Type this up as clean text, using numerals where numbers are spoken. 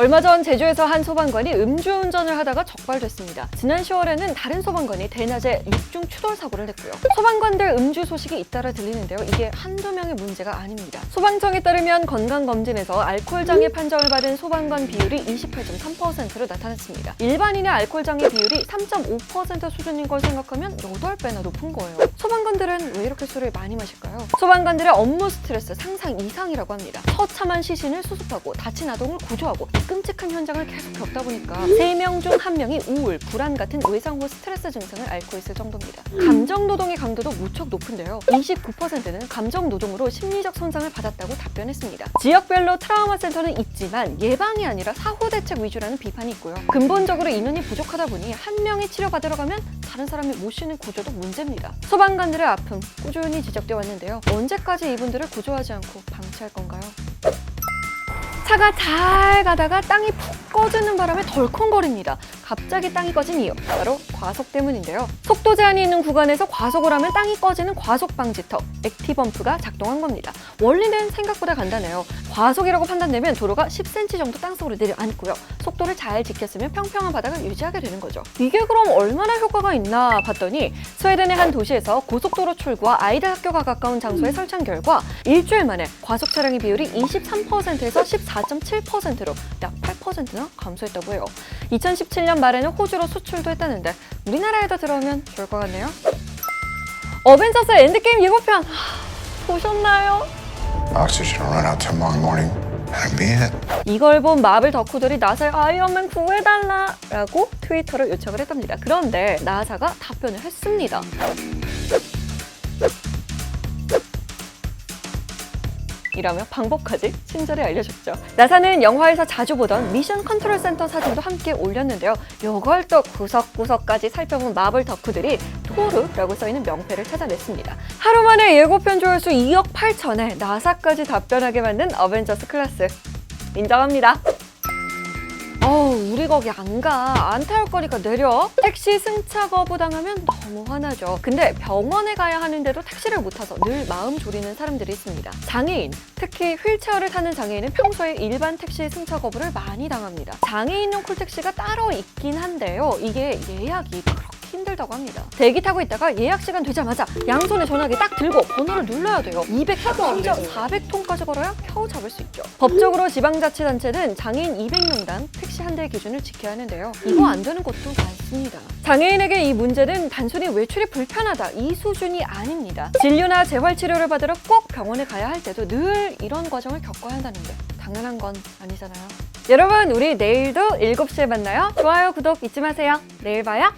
얼마 전 제주에서 한 소방관이 음주운전을 하다가 적발됐습니다. 지난 10월에는 다른 소방관이 대낮에 육중 추돌 사고를 냈고요. 소방관들 음주 소식이 잇따라 들리는데요. 이게 한두 명의 문제가 아닙니다. 소방청에 따르면 건강검진에서 알코올 장애 판정을 받은 소방관 비율이 28.3%로 나타났습니다. 일반인의 알코올 장애 비율이 3.5% 수준인 걸 생각하면 8배나 높은 거예요. 소방관들은 왜 이렇게 술을 많이 마실까요? 소방관들의 업무 스트레스 상상 이상이라고 합니다. 처참한 시신을 수습하고 다친 아동을 구조하고 끔찍한 현장을 계속 겪다 보니까 3명 중 1명이 우울, 불안 같은 외상 후 스트레스 증상을 앓고 있을 정도입니다. 감정 노동의 강도도 무척 높은데요. 29%는 감정 노동으로 심리적 손상을 받았다고 답변했습니다. 지역별로 트라우마 센터는 있지만 예방이 아니라 사후 대책 위주라는 비판이 있고요. 근본적으로 인원이 부족하다 보니 한 명이 치료받으러 가면 다른 사람이 못 쉬는 구조도 문제입니다. 소방관들의 아픔 꾸준히 지적돼 왔는데요. 언제까지 이분들을 구조하지 않고 방치할 건가요? 차가 잘 가다가 땅이 푹 꺼지는 바람에 덜컹거립니다. 갑자기 땅이 꺼진 이유, 바로 과속 때문인데요. 속도 제한이 있는 구간에서 과속을 하면 땅이 꺼지는 과속 방지턱, 액티범프가 작동한 겁니다. 원리는 생각보다 간단해요. 과속이라고 판단되면 도로가 10cm 정도 땅속으로 내려앉고요. 속도를 잘 지켰으면 평평한 바닥을 유지하게 되는 거죠. 이게 그럼 얼마나 효과가 있나 봤더니 스웨덴의 한 도시에서 고속도로 출구와 아이들 학교가 가까운 장소에 설치한 결과 일주일 만에 과속 차량의 비율이 23%에서 14.7%로 약 8%나 감소했다고 해요. 2017년 말에는 호주로 수출도 했다는데 우리나라에도 들어오면 좋을 것 같네요. 어벤져스 엔드게임 예고편 보셨나요? Oxygen will run out tomorrow morning, and I mean it. 이걸 본 마블 덕후들이 나사의 아이언맨 구해달라 라고 트위터로 요청을 했답니다. 그런데 나사가 답변을 했습니다. 이라며 방법까지 친절히 알려줬죠. 나사는 영화에서 자주 보던 미션 컨트롤 센터 사진도 함께 올렸는데요. 이걸 또 구석구석까지 살펴본 마블 덕후들이 토르라고 써있는 명패를 찾아냈습니다. 하루 만에 예고편 조회수 2억 8천에 나사까지 답변하게 만든 어벤져스 클래스 인정합니다. 우리 거기 안 가. 안 타올 거니까 내려. 택시 승차 거부당하면 너무 화나죠. 근데 병원에 가야 하는데도 택시를 못 타서 늘 마음 졸이는 사람들이 있습니다. 장애인, 특히 휠체어를 타는 장애인은 평소에 일반 택시 승차 거부를 많이 당합니다. 장애인용 콜택시가 따로 있긴 한데요. 이게 예약이 그렇게 힘들다고 합니다. 대기 타고 있다가 예약 시간 되자마자 양손에 전화기 딱 들고 번호를 눌러야 돼요. 200톤, 심지어 400톤까지 걸어야 겨우 잡을 수 있죠. 법적으로 지방자치단체는 장애인 200명당 택시 한 대의 기준을 지켜야 하는데요. 이거 안 되는 곳도 많습니다. 장애인에게 이 문제는 단순히 외출이 불편하다 이 수준이 아닙니다. 진료나 재활치료를 받으러 꼭 병원에 가야 할 때도 늘 이런 과정을 겪어야 한다는 게 당연한 건 아니잖아요. 여러분, 우리 내일도 7시에 만나요. 좋아요, 구독 잊지 마세요. 내일 봐요.